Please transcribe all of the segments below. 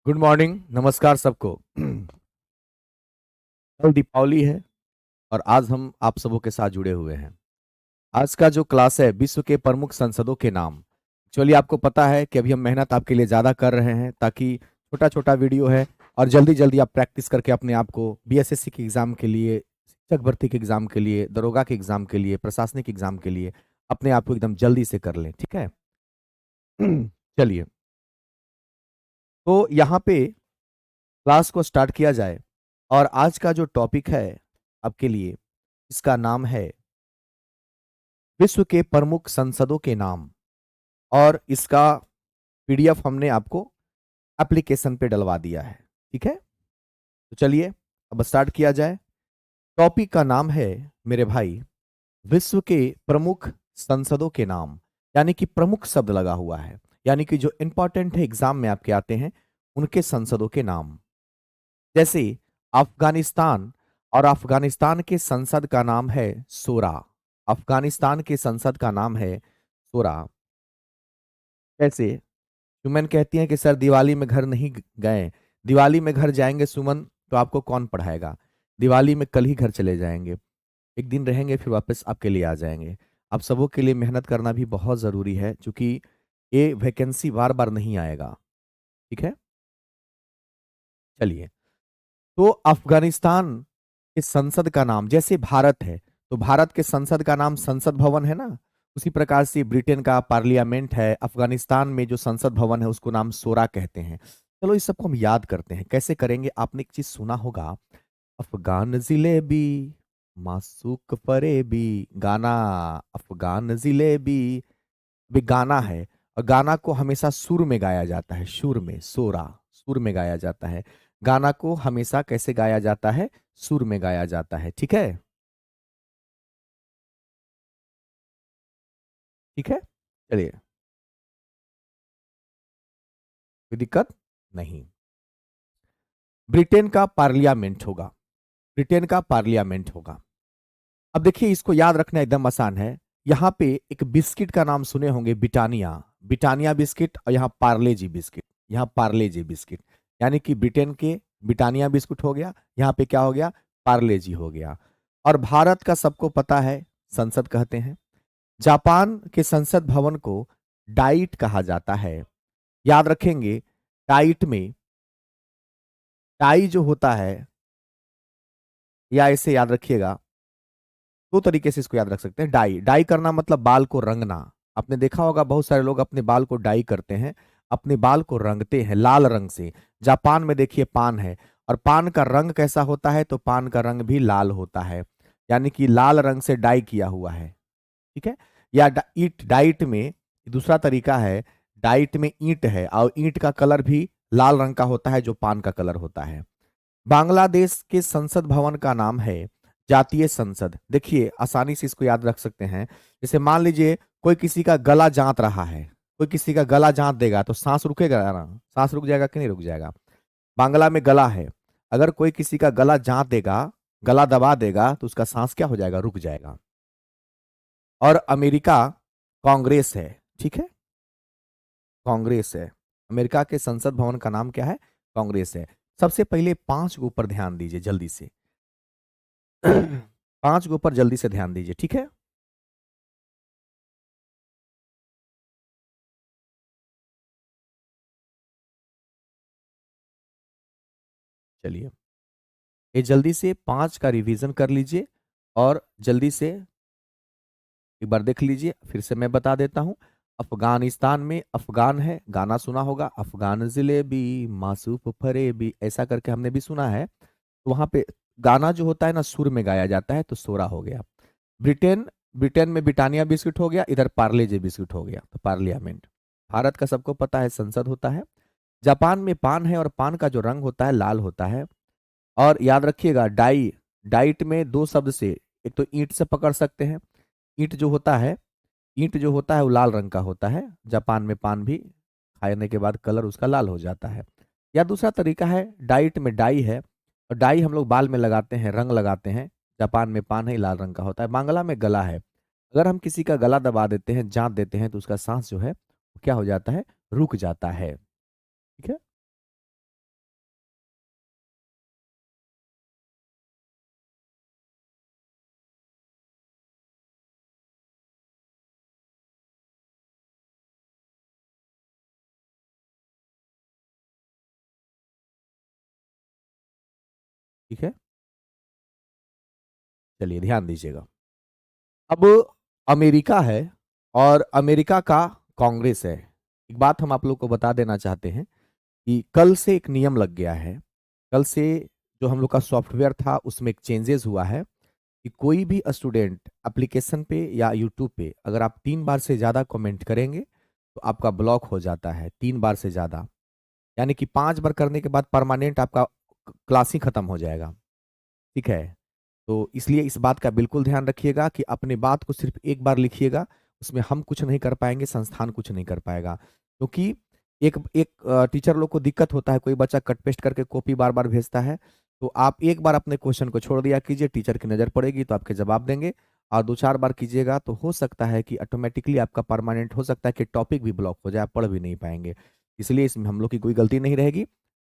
Good morning, नमस्कार सबको। कल दीपावली है और आज हम आप सबों के साथ जुड़े हुए हैं। आज का जो क्लास है विश्व के प्रमुख संसदों के नाम। चलिए, आपको पता है कि अभी हम मेहनत आपके लिए ज़्यादा कर रहे हैं ताकि छोटा छोटा वीडियो है और जल्दी जल्दी आप प्रैक्टिस करके अपने आप को बीएसएससी के एग्ज़ाम के लिए, शिक्षक भर्ती के एग्ज़ाम के लिए, दरोगा के एग्ज़ाम के लिए, प्रशासनिक एग्ज़ाम के लिए अपने आप को एकदम जल्दी से कर लें। ठीक है। चलिए, तो यहाँ पे क्लास को स्टार्ट किया जाए। और आज का जो टॉपिक है आपके लिए, इसका नाम है विश्व के प्रमुख संसदों के नाम। और इसका पीडीएफ हमने आपको एप्लीकेशन पे डलवा दिया है। ठीक है, तो चलिए अब स्टार्ट किया जाए। टॉपिक का नाम है मेरे भाई, विश्व के प्रमुख संसदों के नाम। यानी कि प्रमुख शब्द लगा हुआ है, यानी कि जो इंपॉर्टेंट है, एग्जाम में आपके आते हैं, उनके संसदों के नाम। जैसे अफगानिस्तान, और अफगानिस्तान के संसद का नाम है सोरा। अफगानिस्तान के संसद का नाम है सोरा। कैसे? सुमन कहती हैं कि सर दिवाली में घर नहीं गए। दिवाली में घर जाएंगे सुमन तो आपको कौन पढ़ाएगा? दिवाली में कल ही घर चले जाएंगे, एक दिन रहेंगे फिर वापस आपके लिए आ जाएंगे। आप सबों के लिए मेहनत करना भी बहुत जरूरी है, क्योंकि ये वैकेंसी बार बार नहीं आएगा। ठीक है, चलिए। तो अफगानिस्तान के संसद का नाम, जैसे भारत है तो भारत के संसद का नाम संसद भवन है ना, उसी प्रकार से ब्रिटेन का पार्लियामेंट है, अफगानिस्तान में जो संसद भवन है उसको नाम सोरा कहते हैं। चलो इस सबको हम याद करते हैं। कैसे करेंगे? आपने एक चीज सुना होगा, अफगान जिलेबी मासूक फरेबी गाना। अफगान जिलेबी भी गाना है, और गाना को हमेशा सुर में गाया जाता है, सुर में, सोरा सुर में गाया जाता है। गाना को हमेशा कैसे गाया जाता है? सुर में गाया जाता है। ठीक है, ठीक है, चलिए, कोई दिक्कत नहीं। ब्रिटेन का पार्लियामेंट होगा, ब्रिटेन का पार्लियामेंट होगा। अब देखिए, इसको याद रखना एकदम आसान है। यहाँ पे एक बिस्किट का नाम सुने होंगे, बिटानिया। बिटानिया बिस्किट, और यहाँ पार्ले जी बिस्किट, यहाँ पार्ले जी बिस्किट। यानी कि ब्रिटेन के बिटानिया बिस्कुट हो गया, यहाँ पे क्या हो गया? पार्ले जी हो गया। और भारत का सबको पता है, संसद कहते हैं। जापान के संसद भवन को डाइट कहा जाता है। याद रखेंगे, डाइट में टाई जो होता है, या इसे याद रखिएगा, दो तरीके से इसको याद रख सकते हैं। डाई, डाई करना मतलब बाल को रंगना। आपने देखा होगा बहुत सारे लोग अपने बाल को डाई करते हैं, अपने बाल को रंगते हैं लाल रंग से। जापान में देखिए पान है, और पान का रंग कैसा होता है? तो पान का रंग भी लाल होता है, यानी कि लाल रंग से डाई किया हुआ है। ठीक है। या ईट, डाइट में दूसरा तरीका है, डाइट में ईंट है और ईंट का कलर भी लाल रंग का होता है, जो पान का कलर होता है। बांग्लादेश के संसद भवन का नाम है जातीय संसद। देखिए, आसानी से इसको याद रख सकते हैं। जैसे मान लीजिए कोई किसी का गला जांत रहा है, कोई किसी का गला जांत देगा तो सांस रुकेगा ना? सांस रुक जाएगा कि नहीं रुक जाएगा? बांग्ला में गला है, अगर कोई किसी का गला जांत देगा, गला दबा देगा, तो उसका सांस क्या हो जाएगा? रुक जाएगा। और अमेरिका कांग्रेस है। ठीक है, कांग्रेस है। अमेरिका के संसद भवन का नाम क्या है? कांग्रेस है। सबसे पहले पांच के ऊपर ध्यान दीजिए जल्दी से। पांच के ऊपर जल्दी से ध्यान दीजिए। ठीक है, चलिए, ये जल्दी से पांच का रिवीजन कर लीजिए, और जल्दी से एक बार देख लीजिए, फिर से मैं बता देता हूं। अफगानिस्तान में अफगान है, गाना सुना होगा, अफगान जिलेबी मासूफ फरेबी, ऐसा करके हमने भी सुना है। तो वहां पे गाना जो होता है ना, सुर में गाया जाता है, तो सोरा हो गया। ब्रिटेन, ब्रिटेन में ब्रिटानिया बिस्कुट हो गया, इधर पार्ले जे बिस्कुट हो गया, तो पार्लियामेंट। भारत का सबको पता है संसद होता है। जापान में पान है, और पान का जो रंग होता है लाल होता है। और याद रखिएगा, डाई, डाइट में दो शब्द से, एक तो ईंट से पकड़ सकते हैं। ईंट जो होता है, ईंट जो होता है वो लाल रंग का होता है। जापान में पान भी खाने के बाद कलर उसका लाल हो जाता है। या दूसरा तरीका है, डाइट में डाई है, और डाई हम लोग बाल में लगाते हैं, रंग लगाते हैं। जापान में पान है, लाल रंग का होता है। बांग्ला में गला है, अगर हम किसी का गला दबा देते हैं, जांत देते हैं, तो उसका सांस जो है वो क्या हो जाता है? रुक जाता है। ठीक है, ठीक है, चलिए ध्यान दीजिएगा। अब अमेरिका है और अमेरिका का कांग्रेस है। एक बात हम आप लोग को बता देना चाहते हैं कि कल से एक नियम लग गया है। कल से जो हम लोग का सॉफ्टवेयर था उसमें एक चेंजेस हुआ है कि कोई भी स्टूडेंट एप्लीकेशन पे या यूट्यूब पे अगर आप 3 बार से ज़्यादा कमेंट करेंगे तो आपका ब्लॉक हो जाता है। 3 बार से ज़्यादा यानी कि 5 बार करने के बाद परमानेंट आपका क्लास ही खत्म हो जाएगा। ठीक है, तो इसलिए इस बात का बिल्कुल ध्यान रखिएगा कि अपने बात को सिर्फ एक बार लिखिएगा। उसमें हम कुछ नहीं कर पाएंगे, संस्थान कुछ नहीं कर पाएगा, क्योंकि एक एक टीचर लोग को दिक्कत होता है, कोई बच्चा कट पेस्ट करके कॉपी बार बार भेजता है। तो आप एक बार अपने क्वेश्चन को छोड़ दिया कीजिए, टीचर की नज़र पड़ेगी तो आपके जवाब देंगे। और 2-4 बार कीजिएगा तो हो सकता है कि ऑटोमेटिकली आपका परमानेंट, हो सकता है कि टॉपिक भी ब्लॉक हो जाए, आप पढ़ भी नहीं पाएंगे। इसलिए इसमें हम लोग की कोई गलती नहीं रहेगी,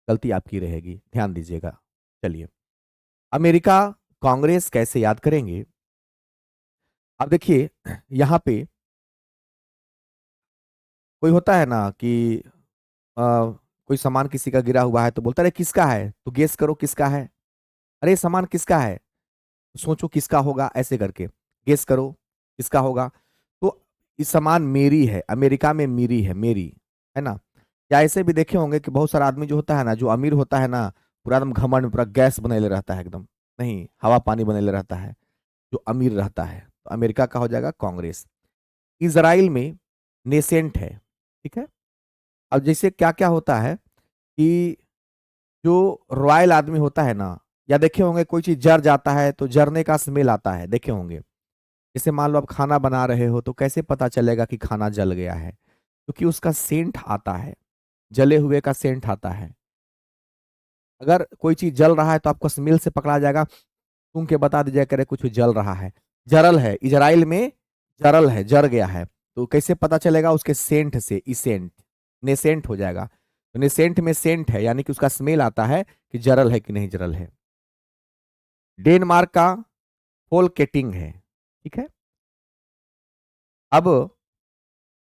गलती आपकी रहेगी, ध्यान दीजिएगा। चलिए, अमेरिका कांग्रेस कैसे याद करेंगे। अब देखिए, यहाँ पे कोई होता है ना कि कोई सामान किसी का गिरा हुआ है तो बोलता है किसका है, तो गेस करो किसका है। अरे सामान किसका है, तो सोचो किसका होगा, ऐसे करके गेस करो किसका होगा। तो इस सामान मेरी है, अमेरिका में मेरी है, मेरी है ना। या ऐसे भी देखे होंगे कि बहुत सारा आदमी जो होता है ना, जो अमीर होता है ना, पूरा एकदम घमंड में पूरा गैस बनेले रहता है एकदम, नहीं हवा पानी बनेले रहता है, जो अमीर रहता है। तो अमेरिका का हो जाएगा कांग्रेस। इजराइल में नेसेंट है। ठीक है, अब जैसे क्या क्या होता है कि जो रॉयल आदमी होता है ना, या देखे होंगे कोई चीज जर जाता है तो जरने का स्मेल आता है, देखे होंगे। जैसे मान लो आप खाना बना रहे हो तो कैसे पता चलेगा कि खाना जल गया है, क्योंकि उसका सेंट आता है, जले हुए का सेंट आता है। अगर कोई चीज जल रहा है तो आपको स्मेल से पकड़ा जाएगा, सूंघ के बता दीजिए करे कुछ जल रहा है, जरल है, इजराइल में जरल है, जर गया है। तो कैसे पता चलेगा, उसके सेंट से, इसेंट, नेसेंट हो जाएगा। तो नेसेंट में सेंट है यानी कि उसका स्मेल आता है कि जरल है कि नहीं जरल है। डेनमार्क का फोलकेटिंग है। ठीक है, अब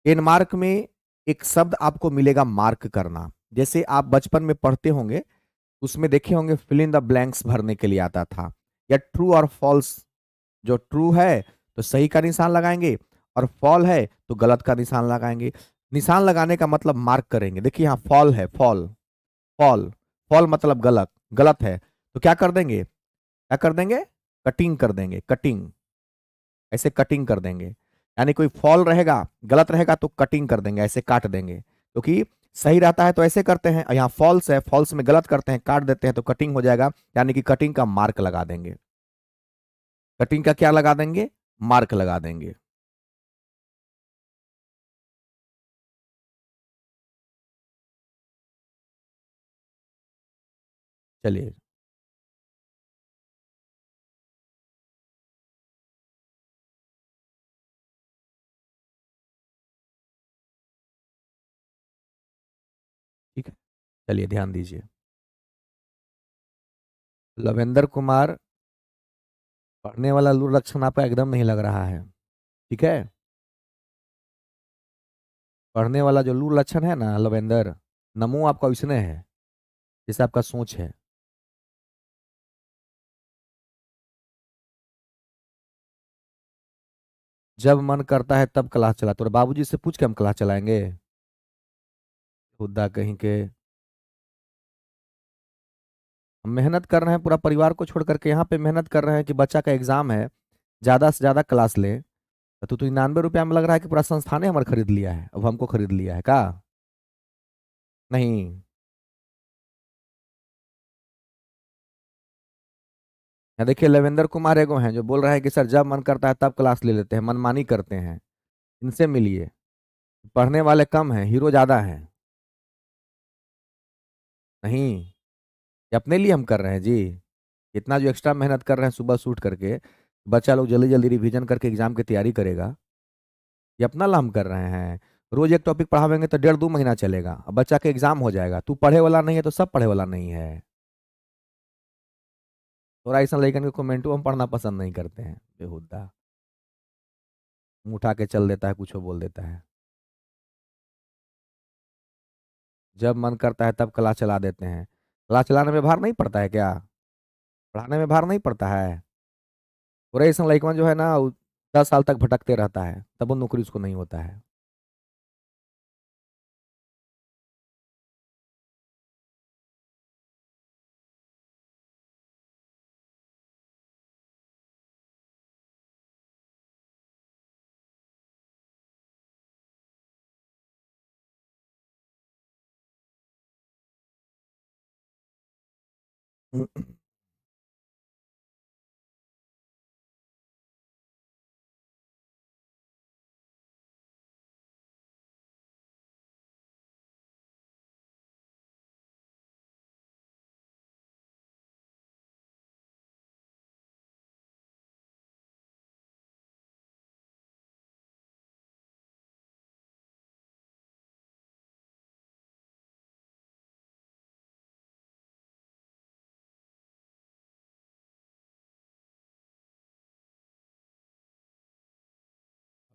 डेनमार्क में एक शब्द आपको मिलेगा मार्क करना। जैसे आप बचपन में पढ़ते होंगे, उसमें देखे होंगे फिल इन द ब्लैंक्स भरने के लिए आता था, या ट्रू और फॉल्स। जो ट्रू है तो सही का निशान लगाएंगे, और फॉल है तो गलत का निशान लगाएंगे। निशान लगाने का मतलब मार्क करेंगे। देखिए यहाँ फॉल है, फॉल, फॉल, फॉल मतलब गलत, गलत है तो क्या कर देंगे, क्या कर देंगे, कटिंग कर देंगे, कटिंग, ऐसे कटिंग कर देंगे। यानी कोई फॉल रहेगा, गलत रहेगा तो कटिंग कर देंगे, ऐसे काट देंगे। क्योंकि सही रहता है तो ऐसे करते हैं, यहाँ फॉल्स है, फॉल्स में गलत करते हैं, काट देते हैं तो कटिंग हो जाएगा, यानी कि कटिंग का मार्क लगा देंगे। कटिंग का क्या लगा देंगे, मार्क लगा देंगे। चलिए, ठीक है, चलिए ध्यान दीजिए। लवेंद्र कुमार, पढ़ने वाला लूर लक्षण आपका एकदम नहीं लग रहा है। ठीक है, पढ़ने वाला जो लूर लक्षण है ना लवेंदर, नमो आपका उसने है, जैसे आपका सोच है। जब मन करता है तब क्लास चलाते, और बाबूजी से पूछ के हम क्लास चलाएंगे, खुदा कहीं के। हम मेहनत कर रहे हैं, पूरा परिवार को छोड़ करके यहाँ पे मेहनत कर रहे हैं कि बच्चा का एग्जाम है, ज्यादा से ज्यादा क्लास ले। तो 99 रुपया में लग रहा है कि पूरा संस्थाने हमारे खरीद लिया है, अब हमको खरीद लिया है का, नहीं। यहाँ देखिए लवेंद्र कुमार एगो हैं जो बोल रहे हैं कि सर जब मन करता है तब क्लास ले लेते हैं, मनमानी करते हैं, इनसे मिलिए। पढ़ने वाले कम हैं, हीरो ज्यादा हैं। नहीं, ये अपने लिए हम कर रहे हैं जी। इतना जो एक्स्ट्रा मेहनत कर रहे हैं सुबह शूट करके, बच्चा लोग जल्दी जल्दी रिवीजन करके एग्जाम की तैयारी करेगा, ये अपना ला हम कर रहे हैं। रोज एक टॉपिक पढ़ावेंगे तो 1.5-2 महीना चलेगा, अब बच्चा का एग्जाम हो जाएगा। तू पढ़े वाला नहीं है तो सब पढ़े वाला नहीं है। थोड़ा ऐसा लेकिन के कमेंटो हम पढ़ना पसंद नहीं करते हैं, बेहुदा मुंह उठा के चल देता है, कुछ बोल देता है। जब मन करता है तब क्लास चला देते हैं, क्लास चलाने में भार नहीं पड़ता है क्या। पढ़ाने में भार नहीं पड़ता है। पूरा ऐसा लड़का जो है ना 10 साल तक भटकते रहता है, तब वो नौकरी उसको नहीं होता है।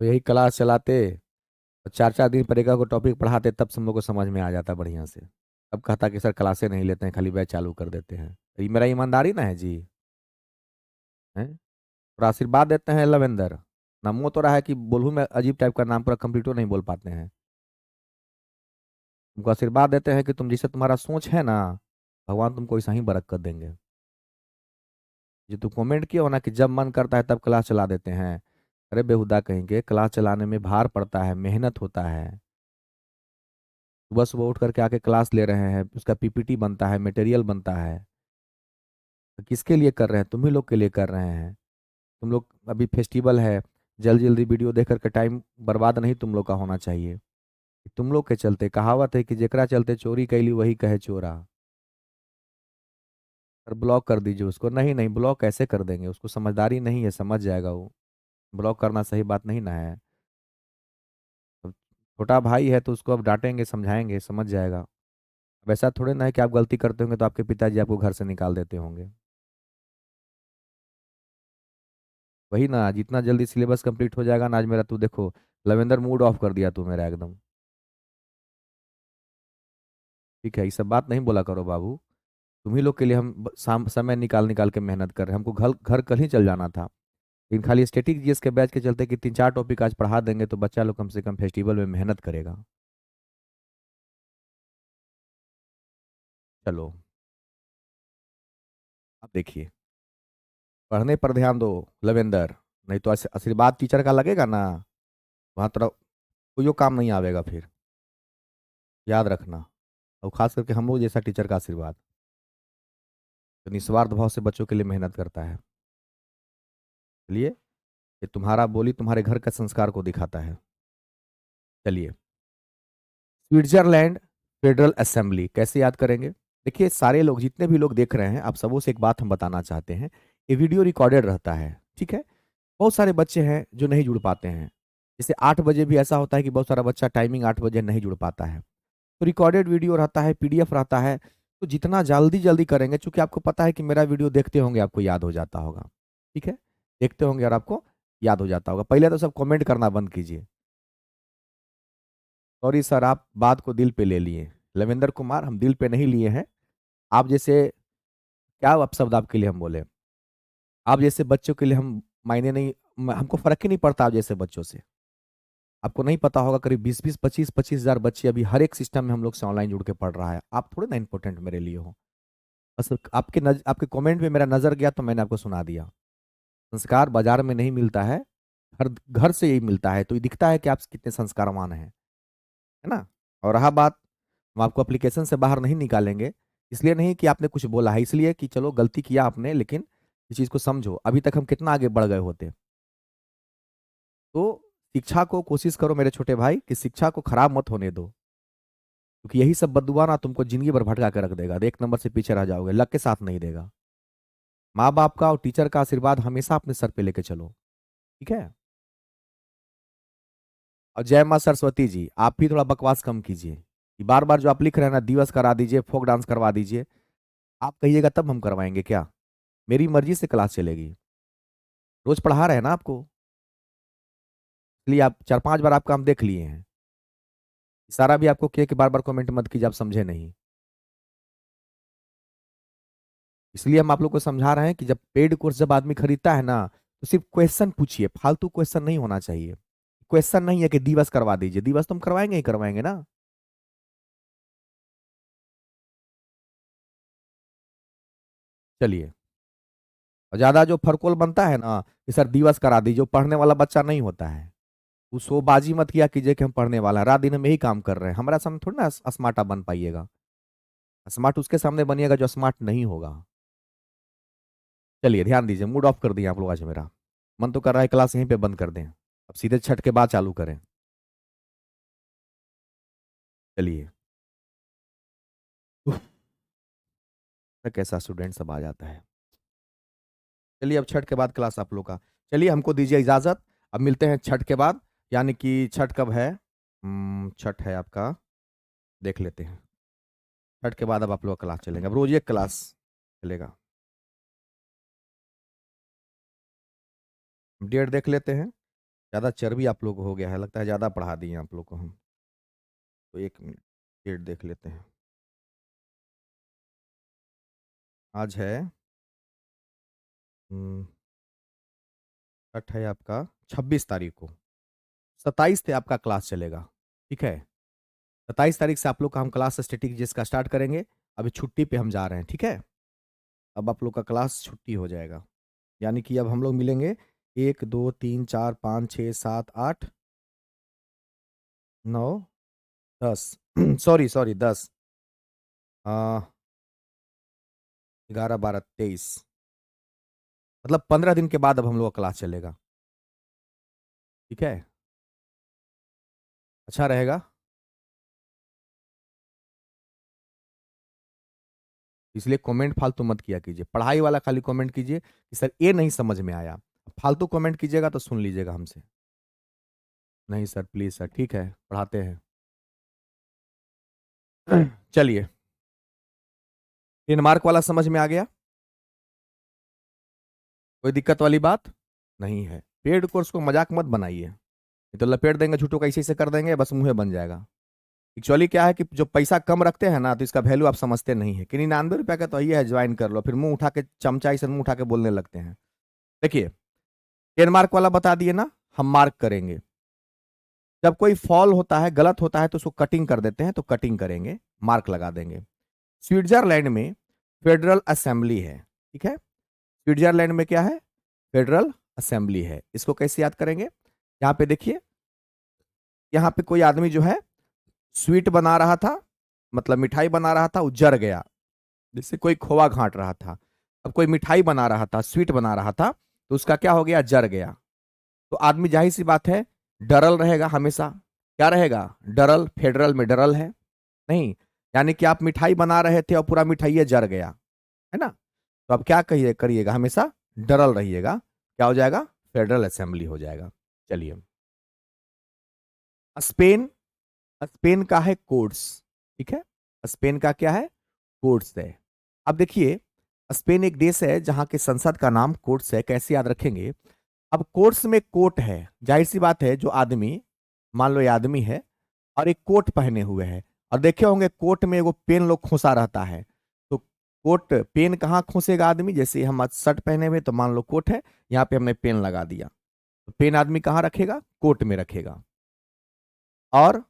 तो यही क्लास चलाते और 4 4 दिन पढ़ेगा को टॉपिक पढ़ाते, तब सब लोग को समझ में आ जाता बढ़िया से। अब कहता कि सर क्लासे नहीं लेते हैं, खाली बैच चालू कर देते हैं। तो ये मेरा ईमानदारी ना है जी। हैं? और आशीर्वाद देते हैं लवेंदर। ना मुंह तो रहा है कि बोलूँ मैं अजीब टाइप का नाम, पूरा कंप्लीट नहीं बोल पाते हैं। तुमको आशीर्वाद देते हैं कि तुम जिससे तुम्हारा सोच है ना, भगवान तुमको ऐसा ही बरकत देंगे। जो तुम कमेंट किया हो ना कि जब मन करता है तब क्लास चला देते हैं, अरे बेहुदा कहेंगे, क्लास चलाने में भार पड़ता है, मेहनत होता है। सुबह सुबह उठ करके आके क्लास ले रहे हैं, उसका पीपीटी बनता है, मटेरियल बनता है। तो किसके लिए कर रहे हैं? तुम ही लोग के लिए कर रहे हैं। तुम लोग अभी फेस्टिवल है, जल्दी जल्दी वीडियो देख करके टाइम बर्बाद नहीं तुम लोग का होना चाहिए। तुम लोग के चलते कहावत है कि जेकरा चलते चोरी कैली वही कहे चोरा। और ब्लॉक कर दीजिए उसको। नहीं नहीं, ब्लॉक कैसे कर देंगे? उसको समझदारी नहीं है, समझ जाएगा वो। ब्लॉक करना सही बात नहीं ना है। अब छोटा भाई है तो उसको अब डांटेंगे समझाएंगे समझ जाएगा। वैसा थोड़े ना है कि आप गलती करते होंगे तो आपके पिताजी आपको घर से निकाल देते होंगे। वही ना, जितना जल्दी सिलेबस कंप्लीट हो जाएगा ना, आज मेरा तू देखो, लवेंदर मूड ऑफ कर दिया तू मेरा एकदम। ठीक है, ये सब बात नहीं बोला करो बाबू। तुम्ही लोग के लिए हम शाम समय निकाल निकाल के मेहनत कर रहे हैं। हमको घर घर कल ही चल जाना था, लेकिन खाली स्टैटिक जीएस के बैच के चलते कि 3 4 टॉपिक आज पढ़ा देंगे तो बच्चा लोग कम से कम फेस्टिवल में मेहनत करेगा। चलो, अब देखिए, पढ़ने पर ध्यान दो लवेंदर। नहीं तो आशीर्वाद टीचर का लगेगा ना, वहाँ तरफ कोई काम नहीं आवेगा फिर। याद रखना। और खास करके हम लोग जैसा टीचर का आशीर्वाद, तो निस्वार्थ भाव से बच्चों के लिए मेहनत करता है। चलिए, ये तुम्हारा बोली तुम्हारे घर का संस्कार को दिखाता है। चलिए, स्विट्जरलैंड फेडरल असेंबली कैसे याद करेंगे? देखिए, सारे लोग जितने भी लोग देख रहे हैं, आप सबों से एक बात हम बताना चाहते हैं। ये वीडियो रिकॉर्डेड रहता है, ठीक है? बहुत सारे बच्चे हैं जो नहीं जुड़ पाते हैं। जैसे 8 बजे भी ऐसा होता है कि बहुत सारा बच्चा टाइमिंग 8 बजे नहीं जुड़ पाता है। तो रिकॉर्डेड वीडियो रहता है, पीडीएफ रहता है। तो जितना जल्दी जल्दी करेंगे, क्योंकि आपको पता है कि मेरा वीडियो देखते होंगे आपको याद हो जाता होगा। ठीक है, देखते होंगे और आपको याद हो जाता होगा। पहले तो सब कमेंट करना बंद कीजिए। सॉरी सर, आप बात को दिल पे ले लिए। लवेंद्र कुमार, हम दिल पे नहीं लिए हैं। आप जैसे, क्या आप शब्द आपके लिए हम बोले? आप जैसे बच्चों के लिए हम मायने नहीं, हमको फर्क ही नहीं पड़ता आप जैसे बच्चों से। आपको नहीं पता होगा, करीब 20 20 25 25 हजार बच्चे अभी हर एक सिस्टम में हम लोग से ऑनलाइन जुड़ के पढ़ रहा है। आप थोड़े ना इंपॉर्टेंट मेरे लिए हो। बस आपके कमेंट में मेरा नजर गया तो मैंने आपको सुना दिया। संस्कार बाजार में नहीं मिलता है, हर घर से यही मिलता है। तो ये दिखता है कि आप कितने संस्कारवान हैं, है ना? और रहा बात, हम आपको एप्लीकेशन से बाहर नहीं निकालेंगे। इसलिए नहीं कि आपने कुछ बोला है, इसलिए कि चलो गलती किया आपने, लेकिन इस चीज को समझो, अभी तक हम कितना आगे बढ़ गए होते। तो शिक्षा को कोशिश करो मेरे छोटे भाई कि शिक्षा को खराब मत होने दो, क्योंकि यही सब बदुआ ना तुमको जिंदगी भर भटका के रख देगा। 1 नंबर से पीछे रह जाओगे, लक के साथ नहीं देगा। माँ बाप का और टीचर का आशीर्वाद हमेशा अपने सर पे लेके चलो, ठीक है? और जय माँ सरस्वती जी, आप भी थोड़ा बकवास कम कीजिए। कि बार बार जो आप लिख रहे हैं ना, दिवस करा दीजिए, फोक डांस करवा दीजिए। आप कहिएगा तब हम करवाएंगे क्या? मेरी मर्जी से क्लास चलेगी। रोज पढ़ा रहे हैं ना आपको, इसलिए आप 4 5 बार आपका हम देख लिए हैं। सारा भी आपको किया कि बार बार कमेंट मत कीजिए, आप समझे नहीं। इसलिए हम आप लोग को समझा रहे हैं कि जब पेड कोर्स जब आदमी खरीदता है ना, तो सिर्फ क्वेश्चन पूछिए, फालतू क्वेश्चन नहीं होना चाहिए। क्वेश्चन नहीं है कि दिवस करवा दीजिए, दिवस तुम करवाएंगे ही करवाएंगे ना। चलिए, और ज्यादा जो फरकोल बनता है ना कि सर दिवस करा दीजिए, जो पढ़ने वाला बच्चा नहीं होता है, उस वो बाजी मत किया कीजिए कि हम पढ़ने वाला है, रात दिन हम यही काम कर रहे हैं, हमारा सामने थोड़ी ना स्मार्ट बन पाइएगा। स्मार्ट उसके सामने बनिएगा जो स्मार्ट नहीं होगा। चलिए ध्यान दीजिए, मूड ऑफ कर दिया आप लोग आज मेरा। मन तो कर रहा है क्लास यहीं पे बंद कर दें, अब सीधे छठ के बाद चालू करें। चलिए। उफ, कैसा स्टूडेंट सब आ जाता है। चलिए अब छठ के बाद क्लास आप लोग का। चलिए हमको दीजिए इजाजत, अब मिलते हैं छठ के बाद। यानी कि छठ कब है? छठ है आपका, देख लेते हैं। छठ के बाद अब आप लोग का क्लास चलेगा, अब रोज एक क्लास चलेगा। डेट देख लेते हैं। ज़्यादा चर्बी आप लोग को हो गया है, लगता है ज़्यादा पढ़ा दिए आप लोग को हम। तो एक मिनट, डेट देख लेते हैं। आज है हम्म, छठ है आपका 26 तारीख को। 27 से आपका क्लास चलेगा, ठीक है। 27 तारीख से आप लोग का हम क्लास स्टैटिक जिसका स्टार्ट करेंगे। अभी छुट्टी पे हम जा रहे हैं, ठीक है। अब आप लोग का क्लास छुट्टी हो जाएगा, यानी कि अब हम लोग मिलेंगे 1 2 3 4 5 6 7 8 9 10 सॉरी सॉरी 10 11 12 23, मतलब 15 दिन के बाद अब हम लोग का क्लास चलेगा, ठीक है। अच्छा रहेगा। इसलिए कमेंट फालतू मत किया कीजिए, पढ़ाई वाला खाली कमेंट कीजिए कि सर ये नहीं समझ में आया। फालतू कमेंट कीजिएगा तो सुन लीजिएगा हमसे। नहीं सर प्लीज सर, ठीक है पढ़ाते हैं। चलिए, 3 मार्क वाला समझ में आ गया? कोई दिक्कत वाली बात नहीं है। पेड कोर्स को मजाक मत बनाइए, ये तो लपेट देंगे झूठों का, इसी से कर देंगे बस मुंह बन जाएगा। एक्चुअली क्या है कि जो पैसा कम रखते हैं ना, तो इसका वैल्यू आप समझते नहीं है कि 99 रुपया का तो ये है, ज्वाइन कर लो, फिर मुंह उठा के चमचा से मुंह उठा के बोलने लगते हैं। देखिए, 10 मार्क वाला बता दिए ना, हम मार्क करेंगे। जब कोई फॉल होता है, गलत होता है, तो उसको कटिंग कर देते हैं, तो कटिंग करेंगे, मार्क लगा देंगे। स्विट्जरलैंड में फेडरल असेंबली है, ठीक है। स्विट्जरलैंड में क्या है? फेडरल असेंबली है। इसको कैसे याद करेंगे? यहाँ पे देखिए, यहाँ पे कोई आदमी जो है स्वीट बना रहा था, मतलब मिठाई बना रहा था, वो जर गया। जैसे कोई खोआ घाट रहा था, अब कोई मिठाई बना रहा था, स्वीट बना रहा था, तो उसका क्या हो गया? जर गया। तो आदमी जाहिर सी बात है डरल रहेगा हमेशा। क्या रहेगा? डरल। फेडरल में डरल है नहीं, यानी कि आप मिठाई बना रहे थे और पूरा मिठाई जर गया, है ना। तो अब क्या कहिए करिएगा? हमेशा डरल रहिएगा। क्या हो जाएगा? फेडरल असेंबली हो जाएगा। चलिए, स्पेन। स्पेन का है कोर्ट्स, ठीक है। स्पेन का क्या है? कोर्ट्स है। अब देखिए, स्पेन एक देश है जहां के संसद का नाम कोर्ट्स है। कैसे याद रखेंगे? अब कोर्ट्स में कोट है, जाहिर सी बात है जो आदमी, मान लो ये आदमी है और एक कोट पहने हुए है, और देखे होंगे कोट में वो पेन लोग खोसा रहता है। तो कोट पेन कहाँ खोसेगा आदमी? जैसे हम आज शर्ट पहने हुए, तो मान लो कोट है, यहाँ पे हमने पेन लगा दिया, तो पेन आदमी कहाँ रखेगा? कोट में रखेगा। और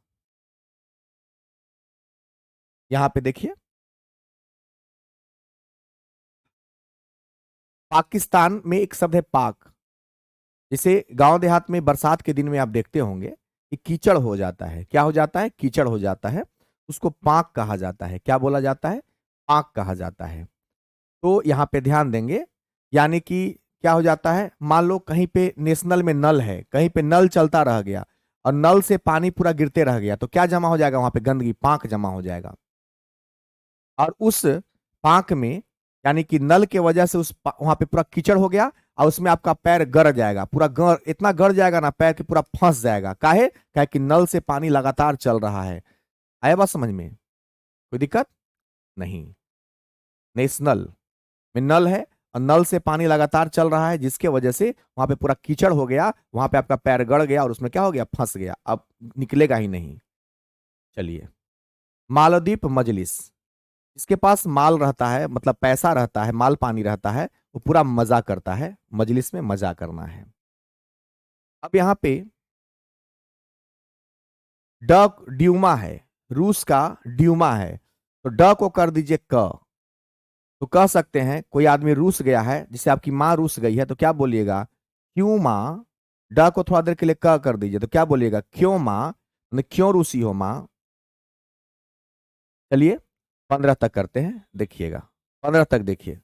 यहाँ पे देखिए, पाकिस्तान में एक शब्द है पाक। जैसे गांव देहात में बरसात के दिन में आप देखते होंगे कि कीचड़ हो जाता है। क्या हो जाता है? कीचड़ हो जाता है। उसको पाक कहा जाता है। क्या बोला जाता है? पाक कहा जाता है। तो यहाँ पे ध्यान देंगे, यानी कि क्या हो जाता है? मान लो कहीं पे नेशनल में नल है, कहीं पे नल चलता रह गया और नल से पानी पूरा गिरते रह गया, तो क्या जमा हो जाएगा वहां पे? गंदगी, पाक जमा हो जाएगा। और उस पाक में, यानी कि नल के वजह से वहां पे पूरा कीचड़ हो गया, और उसमें आपका पैर गड़ जाएगा, पूरा इतना गड़ जाएगा ना, पैर के पूरा फंस जाएगा। काहे? क्या कि नल से पानी लगातार चल रहा है। आया बात समझ में? कोई दिक्कत नहीं। नेशनल में नल है और नल से पानी लगातार चल रहा है, जिसके वजह से वहां पे पूरा कीचड़ हो गया, वहां पे आपका पैर गड़ गया और उसमें क्या हो गया? फंस गया, अब निकलेगा ही नहीं। चलिए, मालदीप मजलिस। इसके पास माल रहता है, मतलब पैसा रहता है, माल पानी रहता है, वो पूरा मजा करता है, मजलिस में मजा करना है। अब यहाँ पे ड ड्यूमा है, रूस का ड्यूमा है, तो ड को कर दीजिए क। तो कह सकते हैं कोई आदमी रूस गया है, जिसे आपकी माँ रूस गई है, तो क्या बोलिएगा? क्यों माँ। ड को थोड़ा देर के लिए क कर दीजिए, तो क्या बोलिएगा? क्यों माँ, मतलब क्यों रूसी हो माँ। चलिए 15 तक करते हैं, देखिएगा 15 तक देखिए।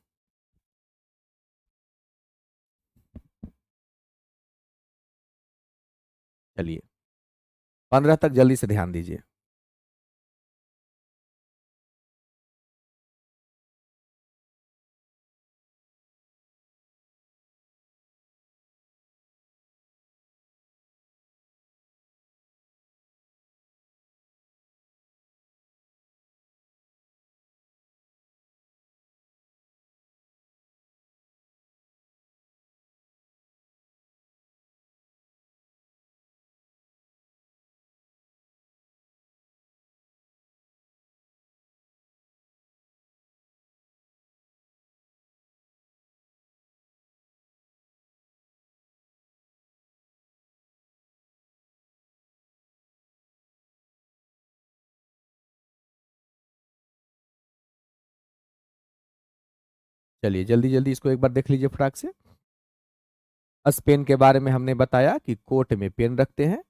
चलिए 15 तक जल्दी से ध्यान दीजिए। चलिए जल्दी जल्दी इसको एक बार देख लीजिए फटाक से। स्पेन के बारे में हमने बताया कि कोर्ट में पेन रखते हैं,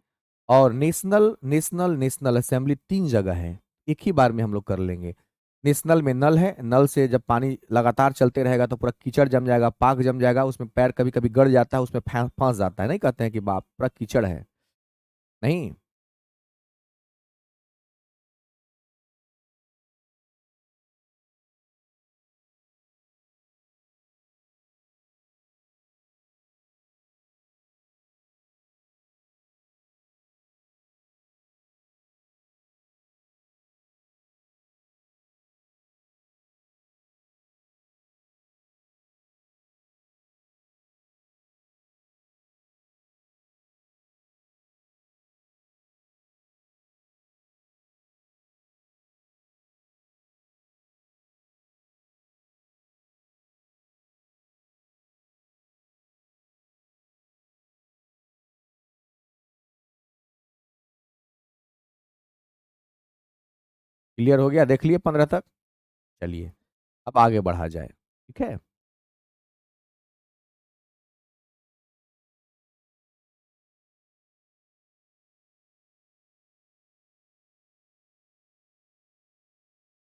और नेशनल नेशनल नेशनल असेंबली 3 जगह है, एक ही बार में हम लोग कर लेंगे। नेशनल में नल है, नल से जब पानी लगातार चलते रहेगा तो पूरा कीचड़ जम जाएगा, पाक जम जाएगा, उसमें पैर कभी कभी गड़ जाता है, उसमें फंस जाता है, नहीं कहते हैं कि बाप पूरा कीचड़ है। नहीं। क्लियर हो गया, देख लिए 15 तक। चलिए अब आगे बढ़ा जाए, ठीक है।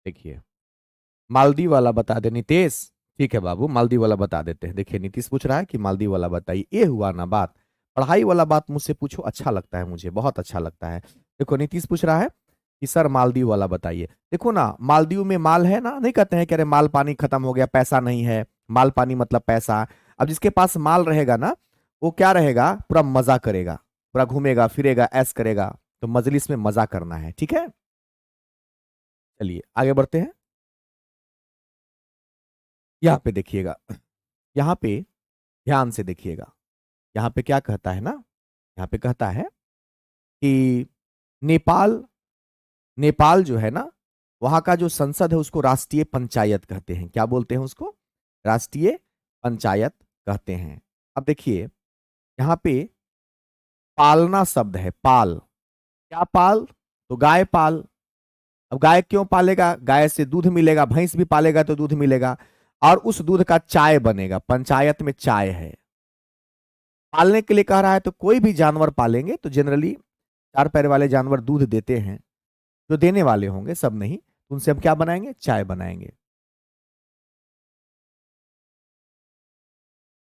देखिए मालदीव वाला बता दे नीतीश। ठीक है बाबू, मालदीव वाला बता देते हैं। देखिए नीतीश पूछ रहा है कि मालदीव वाला बताइए। ये हुआ ना बात, पढ़ाई वाला बात मुझसे पूछो, अच्छा लगता है मुझे, बहुत अच्छा लगता है। देखो नीतीश पूछ रहा है कि सर मालदीव वाला बताइए। देखो ना, मालदीव में माल है ना, नहीं कहते हैं कि अरे माल पानी खत्म हो गया, पैसा नहीं है। माल पानी मतलब पैसा। अब जिसके पास माल रहेगा ना, वो क्या रहेगा, पूरा मजा करेगा, पूरा घूमेगा फिरेगा, ऐश करेगा। तो मजलिस में मजा करना है, ठीक है। चलिए आगे बढ़ते हैं। यहाँ पे देखिएगा, यहाँ पे ध्यान से देखिएगा। यहाँ पे क्या कहता है ना, यहाँ पे कहता है कि नेपाल, नेपाल जो है ना, वहाँ का जो संसद है उसको राष्ट्रीय पंचायत कहते हैं। क्या बोलते हैं उसको? राष्ट्रीय पंचायत कहते हैं। अब देखिए यहाँ पे पालना शब्द है, पाल। क्या पाल? तो गाय पाल। अब गाय क्यों पालेगा? गाय से दूध मिलेगा, भैंस भी पालेगा तो दूध मिलेगा, और उस दूध का चाय बनेगा, पंचायत में चाय है। पालने के लिए कह रहा है तो कोई भी जानवर पालेंगे तो जनरली 4 पैर वाले जानवर दूध देते हैं, जो देने वाले होंगे, सब नहीं। उनसे हम क्या बनाएंगे? चाय बनाएंगे।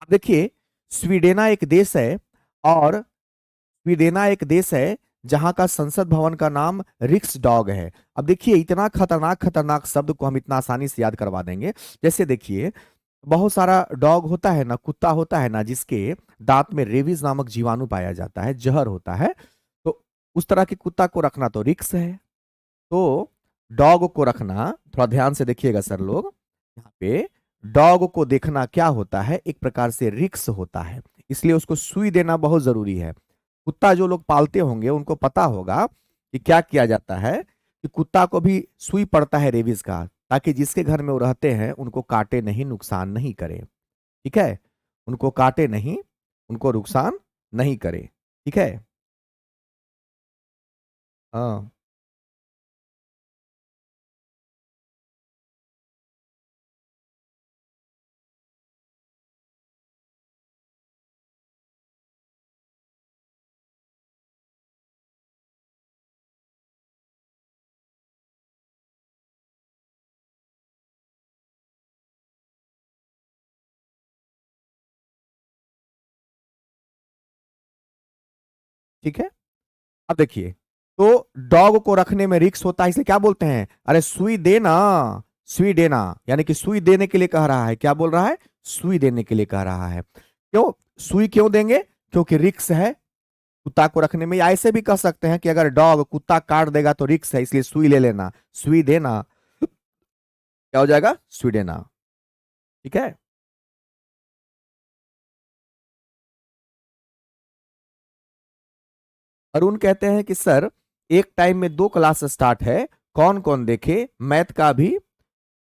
अब देखिए स्वीडेना एक देश है, और स्वीडेना एक देश है जहां का संसद भवन का नाम रिक्स डॉग है। अब देखिए इतना खतरनाक खतरनाक शब्द को हम इतना आसानी से याद करवा देंगे। जैसे देखिए बहुत सारा डॉग होता है ना, कुत्ता होता है ना, जिसके दांत में रेबीज नामक जीवाणु पाया जाता है, जहर होता है। तो उस तरह के कुत्ता को रखना तो रिक्स है। तो डॉग को रखना, थोड़ा ध्यान से देखिएगा सर लोग, यहाँ पे डॉग को देखना क्या होता है, एक प्रकार से रिक्स होता है, इसलिए उसको सुई देना बहुत जरूरी है। कुत्ता जो लोग पालते होंगे उनको पता होगा कि क्या किया जाता है, कि कुत्ता को भी सुई पड़ता है रेबीज का, ताकि जिसके घर में वो रहते हैं उनको काटे नहीं, नुकसान नहीं करे। ठीक है, उनको काटे नहीं, उनको नुकसान नहीं करे। ठीक है। हाँ, ठीक है। अब देखिए, तो डॉग को रखने में रिक्स होता है, इसे क्या बोलते हैं? अरे सुई देना, सुई देना, यानी कि सुई देने के लिए कह रहा है। क्या बोल रहा है? सुई देने के लिए कह रहा है। क्यों सुई क्यों देंगे? क्योंकि रिक्स है कुत्ता को रखने में। या ऐसे भी कह सकते हैं कि अगर डॉग कुत्ता काट देगा तो रिक्स है, इसलिए सुई ले लेना, सुई देना। क्या हो जाएगा? सुई देना। ठीक है। अरुण कहते हैं कि सर, एक टाइम में 2 क्लास स्टार्ट है, कौन कौन देखे? मैथ का भी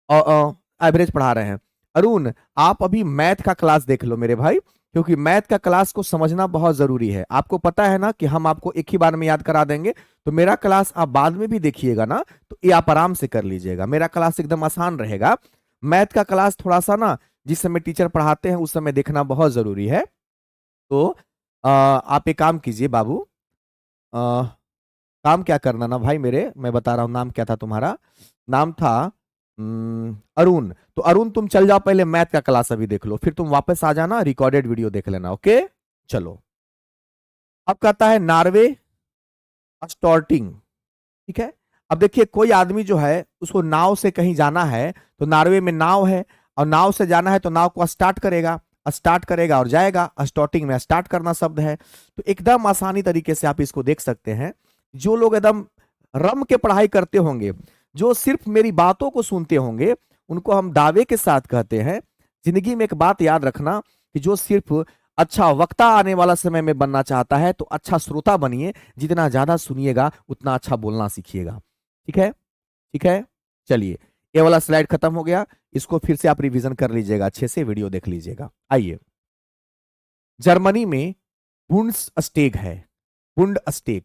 एवरेज पढ़ा रहे हैं। अरुण, आप अभी मैथ का क्लास देख लो मेरे भाई, क्योंकि मैथ का क्लास को समझना बहुत जरूरी है। आपको पता है ना कि हम आपको एक ही बार में याद करा देंगे, तो मेरा क्लास आप बाद में भी देखिएगा ना, तो ये आप आराम से कर लीजिएगा। मेरा क्लास एकदम आसान रहेगा। मैथ का क्लास थोड़ा सा ना, जिस समय टीचर पढ़ाते हैं उस समय देखना बहुत जरूरी है। तो आप एक काम कीजिए बाबू, अ, काम क्या करना ना भाई मेरे, मैं बता रहा हूँ। नाम क्या था तुम्हारा? नाम था अरुण। तो अरुण, तुम चल जाओ पहले मैथ का क्लास अभी देख लो, फिर तुम वापस आ जाना, रिकॉर्डेड वीडियो देख लेना। ओके, चलो। अब कहता है नार्वे स्टॉर्टिंग। ठीक है। अब देखिए, कोई आदमी जो है उसको नाव से कहीं जाना है, तो नॉर्वे में नाव है, और नाव से जाना है तो नाव को स्टार्ट करेगा, स्टार्ट करेगा और जाएगा। स्टार्टिंग में स्टार्ट करना शब्द है। तो एकदम आसानी तरीके से आप इसको देख सकते हैं। जो लोग एकदम रम के पढ़ाई करते होंगे, जो सिर्फ मेरी बातों को सुनते होंगे, उनको हम दावे के साथ कहते हैं। जिंदगी में एक बात याद रखना कि जो सिर्फ अच्छा वक्ता आने वाला समय में बनना चाहता है, तो अच्छा श्रोता बनिए। जितना ज्यादा सुनिएगा उतना अच्छा बोलना सीखिएगा। ठीक है, ठीक है। चलिए, ये वाला स्लाइड खत्म हो गया। इसको फिर से आप रिवीजन कर लीजिएगा, अच्छे से वीडियो देख लीजिएगा। आइए, जर्मनी में बुंड्सस्टेग है, बुंडस्टेग।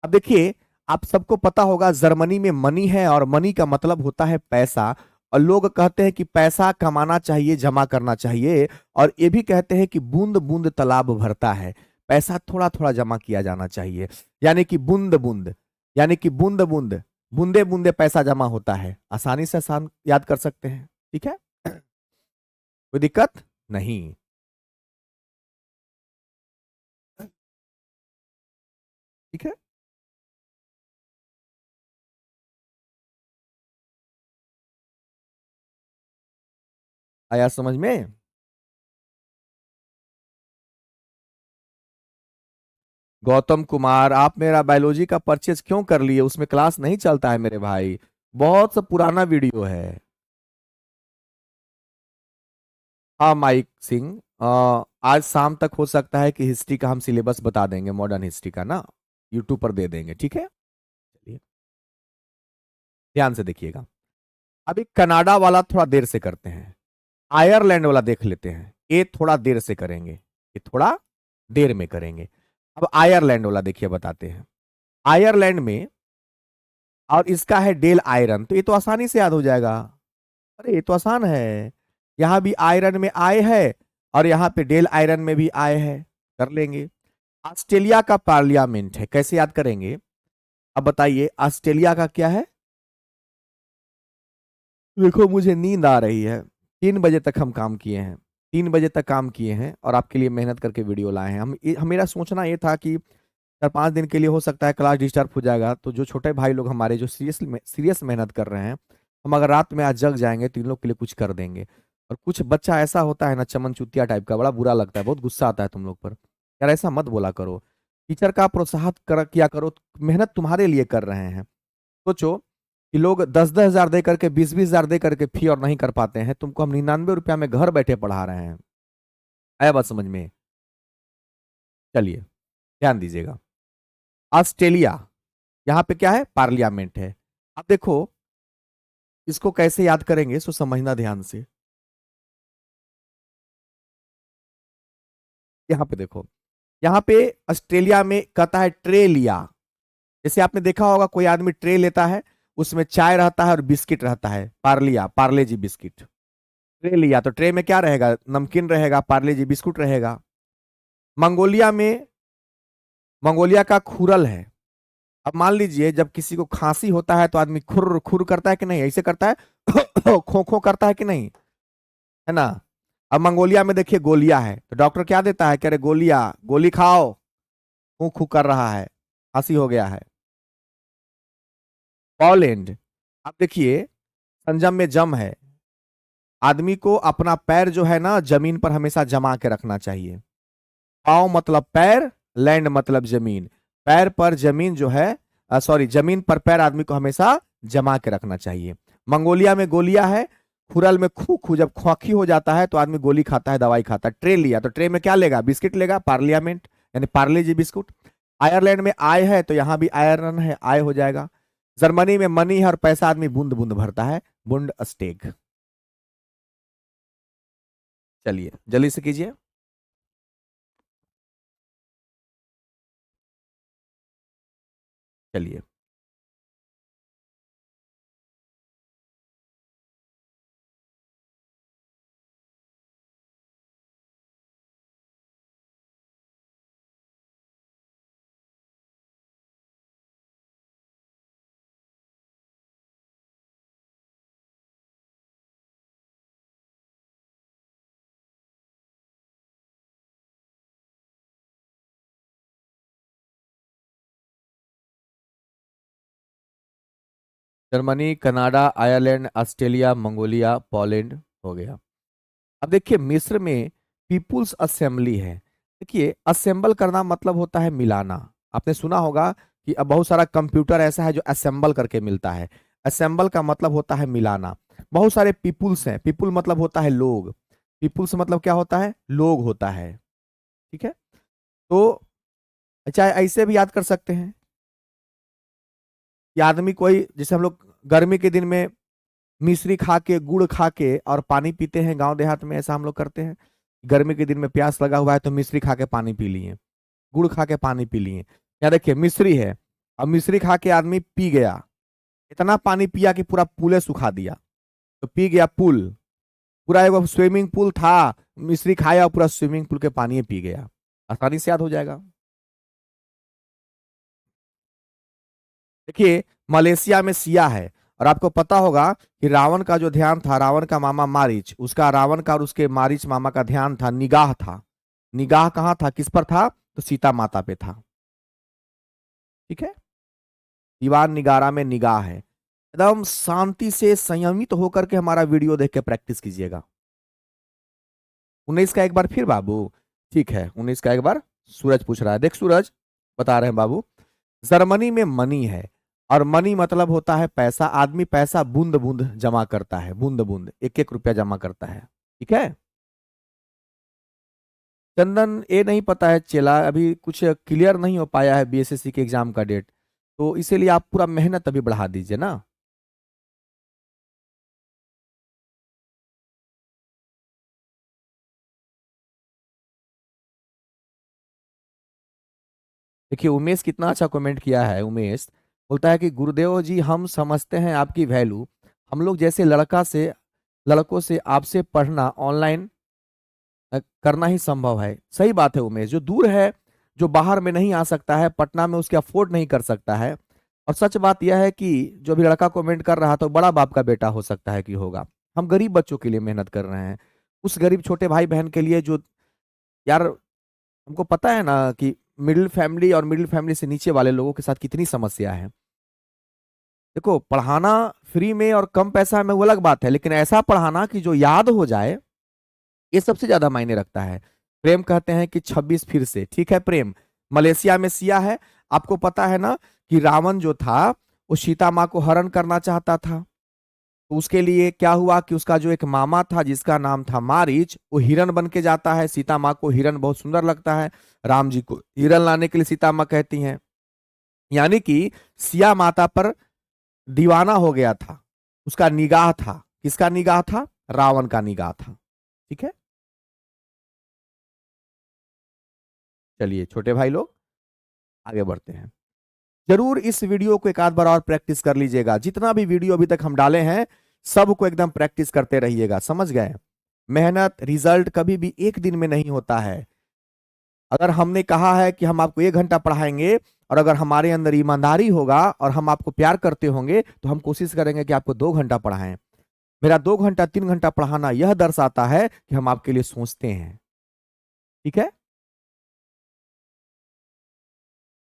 अब देखिए, आप सबको पता होगा जर्मनी में मनी है, और मनी का मतलब होता है पैसा। और लोग कहते हैं कि पैसा कमाना चाहिए, जमा करना चाहिए। और ये भी कहते हैं कि बूंद बूंद तालाब भरता है, पैसा थोड़ा थोड़ा जमा किया जाना चाहिए। यानी कि बूंद बूंद, यानी कि बूंद बूंद, बूंदे बूंदे पैसा जमा होता है। आसानी से आसान याद कर सकते हैं। ठीक है, कोई दिक्कत नहीं। ठीक है, आया समझ में? गौतम कुमार, आप मेरा बायोलॉजी का परचेज क्यों कर लिए? उसमें क्लास नहीं चलता है मेरे भाई, बहुत सा पुराना वीडियो है। हाँ माइक सिंह, आज शाम तक हो सकता है कि हिस्ट्री का हम सिलेबस बता देंगे, मॉडर्न हिस्ट्री का ना, यूट्यूब पर दे देंगे। ठीक है, चलिए ध्यान से देखिएगा। अभी कनाडा वाला थोड़ा देर से करते हैं, आयरलैंड वाला देख लेते हैं। ये थोड़ा देर से करेंगे, ये थोड़ा देर में करेंगे। अब आयरलैंड वाला देखिए, बताते हैं। आयरलैंड में, और इसका है डेल आयरन, तो ये तो आसानी से याद हो जाएगा। अरे ये तो आसान है। यहां भी आयरन में आय है, और यहां पे डेल आयरन में भी आय है, कर लेंगे। ऑस्ट्रेलिया का पार्लियामेंट है, कैसे याद करेंगे? अब बताइए, ऑस्ट्रेलिया का क्या है? देखो, मुझे नींद आ रही है। 3 बजे तक हम काम किए हैं, 3 बजे तक काम किए हैं, और आपके लिए मेहनत करके वीडियो लाए हैं। हम मेरा सोचना ये था कि 4-5 दिन के लिए हो सकता है क्लास डिस्टर्ब हो जाएगा, तो जो छोटे भाई लोग हमारे जो सीरियस सीरियस मेहनत कर रहे हैं, हम अगर रात में आज जग जाएंगे तो इन लोग के लिए कुछ कर देंगे। और कुछ बच्चा ऐसा होता है ना, चमन चुतिया टाइप का, बड़ा बुरा लगता है, बहुत गुस्सा आता है तुम लोग पर। यार ऐसा मत बोला करो, टीचर का प्रोत्साहन किया करो। मेहनत तुम्हारे लिए कर रहे हैं। सोचो कि लोग 10-10 हजार दे करके, 20-20 हजार दे करके फी और नहीं कर पाते हैं, तुमको हम 99 रुपया में घर बैठे पढ़ा रहे हैं। आया बात समझ में? चलिए ध्यान दीजिएगा। ऑस्ट्रेलिया, यहाँ पे क्या है? पार्लियामेंट है। अब देखो, इसको कैसे याद करेंगे इसको समझना ध्यान से। यहां पे देखो, यहाँ पे ऑस्ट्रेलिया में कहता है ट्रे लिया। जैसे आपने देखा होगा कोई आदमी ट्रे लेता है, उसमें चाय रहता है और बिस्किट रहता है, पार्लिया पार्ले जी बिस्किट। ट्रे लिया तो ट्रे में क्या रहेगा, नमकीन रहेगा, पार्ले जी बिस्कुट रहेगा। मंगोलिया में, मंगोलिया का खुरल है। अब मान लीजिए जब किसी को खांसी होता है तो आदमी खुर खुर करता है कि नहीं, ऐसे करता है खो खो करता है कि नहीं, है ना। अब मंगोलिया में देखिए गोलियां है, तो डॉक्टर क्या देता है, कह रहे गोलियां, गोली खाओ, खू खू कर रहा है, खांसी हो गया है। पोलैंड, आप देखिए संजम में जम है, आदमी को अपना पैर जो है ना जमीन पर हमेशा जमा के रखना चाहिए। पाँव मतलब पैर, लैंड मतलब जमीन, पैर पर जमीन जो है, सॉरी जमीन पर पैर आदमी को हमेशा जमा के रखना चाहिए। मंगोलिया में गोलियां है, खुरल में खू खू, जब खोखी हो जाता है तो आदमी गोली खाता है, दवाई खाता है। ट्रे लिया तो ट्रे में क्या लेगा, बिस्किट लेगा, पार्लियामेंट यानी पार्ले जी बिस्कुट। आयरलैंड में आय है तो यहाँ भी आयरन है, आय हो जाएगा। जर्मनी में मनी है और पैसा आदमी बूंद बूंद भरता है, बुंड स्टेग। चलिए जल्दी से कीजिए। चलिए Germany, Canada, Ireland, Australia, Mongolia, Poland हो गया। अब देखिए मिस्र में पीपुल्स असेंबली है। देखिए असेंबल करना मतलब होता है मिलाना। आपने सुना होगा कि अब बहुत सारा कंप्यूटर ऐसा है जो असेंबल करके मिलता है। असेंबल का मतलब होता है मिलाना। बहुत सारे पीपुल्स हैं, पीपुल मतलब होता है लोग, पीपुल्स मतलब क्या होता है, लोग होता है। ठीक है, तो चाहे ऐसे भी याद कर सकते हैं कि आदमी कोई, जैसे हम लोग गर्मी के दिन में मिश्री खा के, गुड़ खा के और पानी पीते हैं, गांव देहात में ऐसा हम लोग करते हैं। गर्मी के दिन में प्यास लगा हुआ है तो मिश्री खा के पानी पी लिए, गुड़ खा के पानी पी लिए। यहाँ देखिए मिश्री है, अब मिश्री खा के आदमी पी गया, इतना पानी पिया कि पूरा पुले सुखा दिया, तो पी गया पुल। पूरा एक स्विमिंग पूल था, मिश्री खाया, पूरा स्विमिंग पूल के पानी पी गया। आसानी से याद हो जाएगा। देखिए मलेशिया में सिया है, और आपको पता होगा कि रावण का जो ध्यान था, रावण का मामा मारीच, उसका रावण का और उसके मारीच मामा का ध्यान था, निगाह था। निगाह कहाँ था, किस पर था, तो सीता माता पे था। ठीक है, दीवान निगारा में निगाह है। एकदम शांति से संयमित होकर के हमारा वीडियो देख के प्रैक्टिस कीजिएगा। 19 का एक बार फिर बाबू। ठीक है, 19 का एक बार। सूरज पूछ रहा है, देख सूरज बता रहे हैं बाबू। जर्मनी में मनी है, और मनी मतलब होता है पैसा। आदमी पैसा बूंद बूंद जमा करता है, बूंद बूंद एक एक रुपया जमा करता है। ठीक है, चंदन ये नहीं पता है चेला, अभी कुछ क्लियर नहीं हो पाया है बीएसएससी के एग्जाम का डेट, तो इसीलिए आप पूरा मेहनत अभी बढ़ा दीजिए ना। देखिए उमेश कितना अच्छा कमेंट किया है। उमेश बोलता है कि गुरुदेव जी हम समझते हैं आपकी वैल्यू, हम लोग जैसे लड़कों से आपसे पढ़ना ऑनलाइन करना ही संभव है। सही बात है उमेश, जो दूर है, जो बाहर में नहीं आ सकता है, पटना में उसके अफोर्ड नहीं कर सकता है। और सच बात यह है कि जो भी लड़का कमेंट कर रहा था, बड़ा बाप का बेटा हो सकता है कि होगा। हम गरीब बच्चों के लिए मेहनत कर रहे हैं, उस गरीब छोटे भाई बहन के लिए जो, यार हमको पता है ना कि मिडिल फैमिली और मिडिल फैमिली से नीचे वाले लोगों के साथ कितनी समस्या है। देखो पढ़ाना फ्री में और कम पैसा में वो अलग बात है, लेकिन ऐसा पढ़ाना कि जो याद हो जाए, ये सबसे ज्यादा मायने रखता है। प्रेम कहते हैं कि 26 फिर से। ठीक है प्रेम, मलेशिया में सिया है। आपको पता है ना कि रावण जो था वो सीता माँ को हरण करना चाहता था, तो उसके लिए क्या हुआ कि उसका जो एक मामा था जिसका नाम था मारीच, वो हिरण बन के जाता है। सीता माँ को हिरण बहुत सुंदर लगता है, राम जी को हिरण लाने के लिए सीता माँ कहती हैं। यानी कि सिया माता पर दीवाना हो गया था, उसका निगाह था, किसका निगाह था? रावण का निगाह था। ठीक है, चलिए छोटे भाई लोग आगे बढ़ते हैं। जरूर इस वीडियो को एक आध बार और प्रैक्टिस कर लीजिएगा। जितना भी वीडियो अभी तक हम डाले हैं सबको एकदम प्रैक्टिस करते रहिएगा, समझ गए? मेहनत रिजल्ट कभी भी एक दिन में नहीं होता है। अगर हमने कहा है कि हम आपको 1 घंटा पढ़ाएंगे और अगर हमारे अंदर ईमानदारी होगा और हम आपको प्यार करते होंगे तो हम कोशिश करेंगे कि आपको 2 घंटा पढ़ाएं। मेरा 2 घंटा 3 घंटा पढ़ाना यह दर्शाता है कि हम आपके लिए सोचते हैं। ठीक है,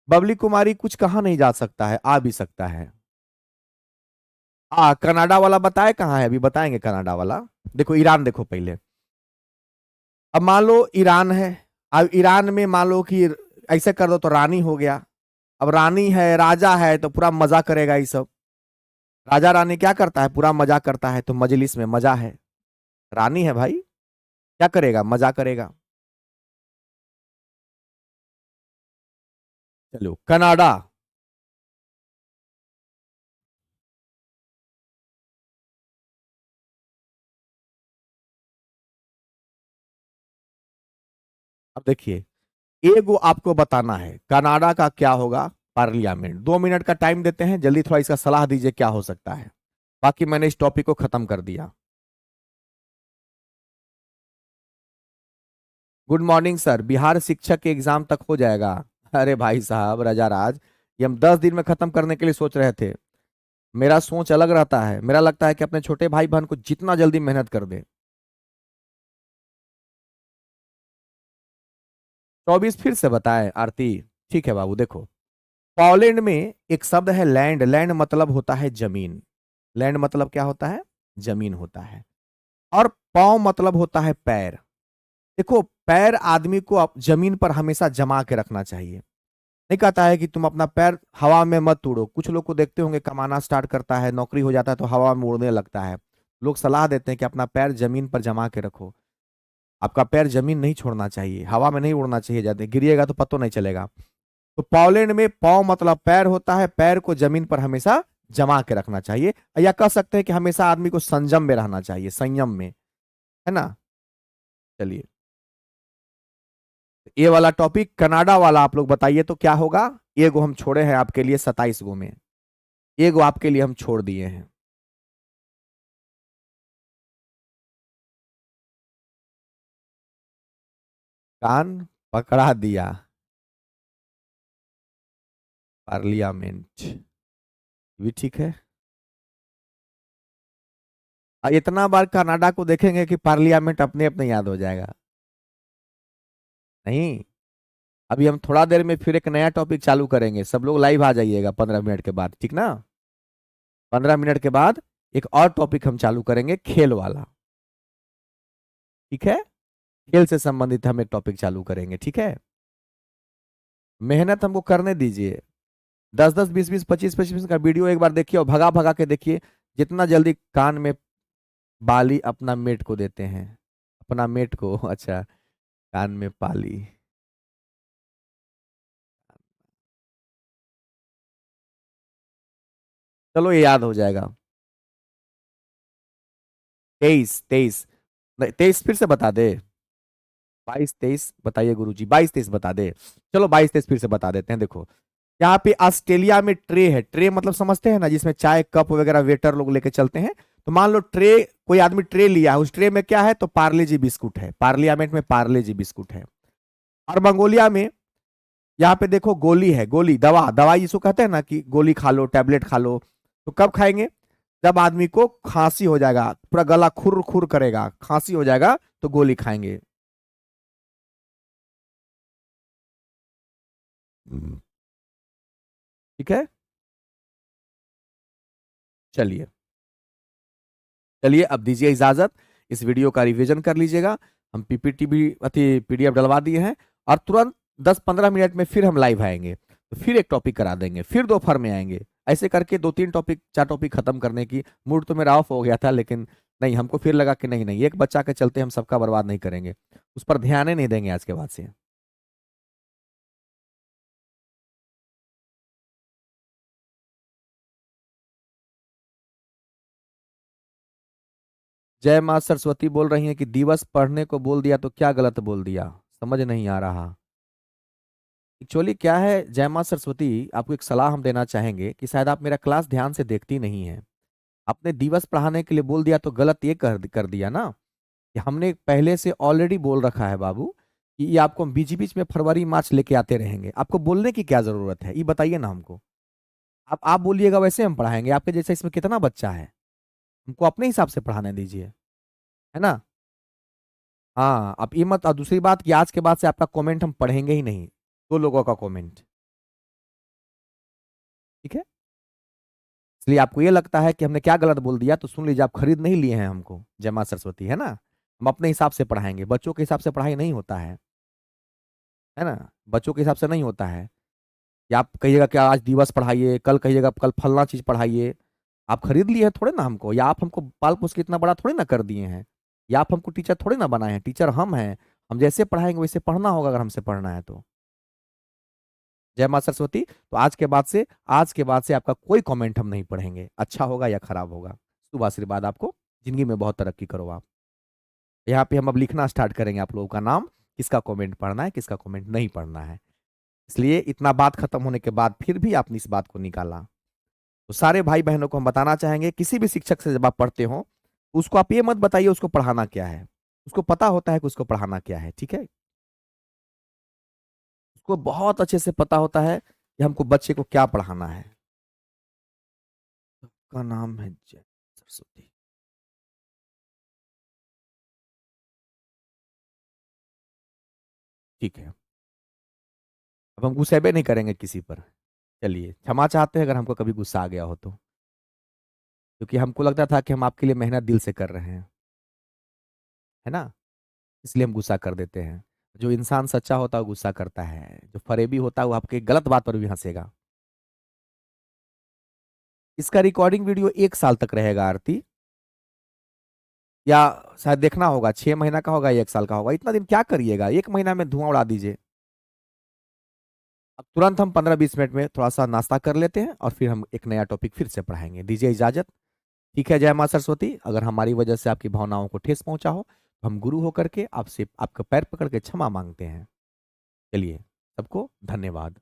बबली कुमारी कुछ कहा नहीं जा सकता है, आ भी सकता है। कनाडा वाला बताए कहाँ है? अभी बताएंगे कनाडा वाला। देखो ईरान, देखो पहले। अब मान लो ईरान है, अब ईरान में मान लो कि ऐसे कर दो तो रानी हो गया। अब रानी है, राजा है, तो पूरा मजा करेगा ये सब। राजा रानी क्या करता है? पूरा मजा करता है, तो मजलिस में मजा है। रानी है भाई, क्या करेगा? मजा करेगा। चलो कनाडा। अब देखिए, एगो आपको बताना है कनाडा का क्या होगा। पार्लियामेंट। 2 मिनट का टाइम देते हैं, जल्दी थोड़ा इसका सलाह दीजिए क्या हो सकता है। बाकी मैंने इस टॉपिक को खत्म कर दिया। गुड मॉर्निंग सर, बिहार शिक्षक के एग्जाम तक हो जाएगा? अरे भाई साहब रजा राज, ये हम 10 दिन में खत्म करने के लिए सोच रहे थे। मेरा सोच अलग रहता है, मेरा लगता है कि अपने छोटे भाई बहन को जितना जल्दी मेहनत कर दे। 24 फिर से बताएं आरती? ठीक है बाबू, देखो पोलैंड में एक शब्द है लैंड। लैंड मतलब होता है जमीन। लैंड मतलब क्या होता है? जमीन होता है। और पाँव मतलब होता है पैर। देखो पैर आदमी को जमीन पर हमेशा जमा के रखना चाहिए। नहीं कहता है कि तुम अपना पैर हवा में मत उड़ो। कुछ लोग को देखते होंगे कमाना स्टार्ट करता है, नौकरी हो जाता है तो हवा में उड़ने लगता है। लोग सलाह देते हैं कि अपना पैर जमीन पर जमा के रखो। आपका पैर जमीन नहीं छोड़ना चाहिए, हवा में नहीं उड़ना चाहिए, जाते गिरिएगा तो पतो नहीं चलेगा। तो पोलैंड में पाँव मतलब पैर होता है, पैर को जमीन पर हमेशा जमा के रखना चाहिए। या कह सकते हैं कि हमेशा आदमी को संयम में रहना चाहिए, संयम में, है ना? चलिए, ये वाला टॉपिक कनाडा वाला आप लोग बताइए तो क्या होगा। ये गो हम छोड़े हैं आपके लिए 27 गो में, ये गो आपके लिए हम छोड़ दिए हैं। कान पकड़ा दिया। पार्लियामेंट भी ठीक है। इतना बार कनाडा को देखेंगे कि पार्लियामेंट अपने अपने याद हो जाएगा। नहीं, अभी हम थोड़ा देर में फिर एक नया टॉपिक चालू करेंगे, सब लोग लाइव आ जाइएगा 15 मिनट के बाद, ठीक ना? 15 मिनट के बाद एक और टॉपिक हम चालू करेंगे, खेल वाला। ठीक है, खेल से संबंधित हम एक टॉपिक चालू करेंगे, ठीक है? मेहनत हमको करने दीजिए। 10 10 20 20 25 25 का वीडियो एक बार देखिए और भगा भगा के देखिए। जितना जल्दी कान में बाली अपना मेट को देते हैं, अपना मेट को अच्छा, कान में पाली। चलो ये याद हो जाएगा। 23 23। 23 फिर से बता दे। 22 23 बताइए गुरुजी, 22 23 बता दे। चलो 22 23 फिर से बता देते हैं। देखो यहाँ पे ऑस्ट्रेलिया में ट्रे है। ट्रे मतलब समझते हैं ना, जिसमें चाय कप वगैरह वेटर लोग लेके चलते हैं। तो मान लो ट्रे, कोई आदमी ट्रे लिया है, उस ट्रे में क्या है? तो पार्ले जी बिस्कुट है। पार्लियामेंट में पार्ले जी बिस्कुट है। और मंगोलिया में यहाँ पे देखो गोली है। गोली दवा, दवाई जिसको कहते हैं ना कि गोली खा लो, टैबलेट खा लो। तो कब खाएंगे? जब आदमी को खांसी हो जाएगा, पूरा गला खुर खुर करेगा, खांसी हो जाएगा, तो गोली खाएंगे। ठीक है, चलिए। चलिए अब दीजिए इजाजत, इस वीडियो का रिवीजन कर लीजिएगा। हम पीपीटी भी अति पीडीएफ डलवा दिए हैं। और तुरंत 10 15 मिनट में फिर हम लाइव आएंगे, तो फिर एक टॉपिक करा देंगे, फिर दोपहर में आएंगे। ऐसे करके 2 3 टॉपिक 4 टॉपिक खत्म करने की मूड तो मेरा ऑफ हो गया था, लेकिन नहीं, हमको फिर लगा कि नहीं नहीं, एक बच्चा के चलते हम सबका बर्बाद नहीं करेंगे। उस पर ध्यान ही नहीं देंगे आज के बाद से। जय माँ सरस्वती बोल रही हैं कि दिवस पढ़ने को बोल दिया तो क्या गलत बोल दिया, समझ नहीं आ रहा। एक्चुअली क्या है जय माँ सरस्वती, आपको एक सलाह हम देना चाहेंगे कि शायद आप मेरा क्लास ध्यान से देखती नहीं है। आपने दिवस पढ़ाने के लिए बोल दिया तो गलत ये कर दिया ना कि हमने पहले से ऑलरेडी बोल रखा है बाबू कि ये आपको बीच बीच में फरवरी मार्च लेके आते रहेंगे, आपको बोलने की क्या जरूरत है, ये बताइए ना हमको। आप बोलिएगा वैसे हम पढ़ाएंगे, आपके जैसे इसमें कितना बच्चा है, हमको अपने हिसाब से पढ़ाने दीजिए, है ना। हाँ, आप ये मत, और दूसरी बात कि आज के बाद से आपका कमेंट हम पढ़ेंगे ही नहीं, दो लोगों का कमेंट, ठीक है। इसलिए आपको ये लगता है कि हमने क्या गलत बोल दिया, तो सुन लीजिए, आप खरीद नहीं लिए हैं हमको, जय मां सरस्वती, है ना। हम अपने हिसाब से पढ़ाएंगे, बच्चों के हिसाब से पढ़ाई नहीं होता है ना। बच्चों के हिसाब से नहीं होता है कि आप कहिएगा कि आज दिवस पढ़ाइए, कल कहिएगा कल फलना चीज पढ़ाइए। आप खरीद लिए हैं थोड़े ना हमको, या आप हमको पाल पोस के इतना बड़ा थोड़ी ना कर दिए हैं, या आप हमको टीचर थोड़े ना बनाए हैं, टीचर हम हैं। हम जैसे पढ़ाएंगे वैसे पढ़ना होगा, अगर हमसे पढ़ना है तो। जय मां सरस्वती। तो आज के बाद से आपका कोई कमेंट हम नहीं पढ़ेंगे, अच्छा होगा या खराब होगा। शुभ आशीर्वाद आपको, जिंदगी में बहुत तरक्की करो आप। यहाँ पे हम अब लिखना स्टार्ट करेंगे आप लोगों का नाम, किसका कमेंट पढ़ना है, किसका कमेंट नहीं पढ़ना है। इसलिए इतना बात खत्म होने के बाद फिर भी आपने इस बात को निकाला, तो सारे भाई बहनों को हम बताना चाहेंगे, किसी भी शिक्षक से जब आप पढ़ते हो उसको आप ये मत बताइए उसको पढ़ाना क्या है। उसको पता होता है कि उसको पढ़ाना क्या है, ठीक है। उसको बहुत अच्छे से पता होता है कि हमको बच्चे को क्या पढ़ाना है। का नाम है जय सरस्वती। ठीक है, अब हम गुस्सेबे नहीं करेंगे किसी पर। चलिए, क्षमा चाहते हैं अगर हमको कभी गुस्सा आ गया हो तो, क्योंकि हमको लगता था कि हम आपके लिए मेहनत दिल से कर रहे हैं, है ना। इसलिए हम गुस्सा कर देते हैं। जो इंसान सच्चा होता है वो गुस्सा करता है, जो फरेबी होता है वो आपके गलत बात पर भी हंसेगा। इसका रिकॉर्डिंग वीडियो 1 साल तक रहेगा आरती, या शायद देखना होगा 6 महीना का होगा या 1 साल का होगा। इतना दिन क्या करिएगा, 1 महीना में धुआं उड़ा दीजिए। अब तुरंत हम 15-20 मिनट में थोड़ा सा नाश्ता कर लेते हैं और फिर हम एक नया टॉपिक फिर से पढ़ाएंगे, दीजिए इजाजत। ठीक है, जय मां सरस्वती। अगर हमारी वजह से आपकी भावनाओं को ठेस पहुंचा हो तो हम गुरु होकर के आपसे आपका पैर पकड़ के क्षमा मांगते हैं। चलिए, सबको धन्यवाद।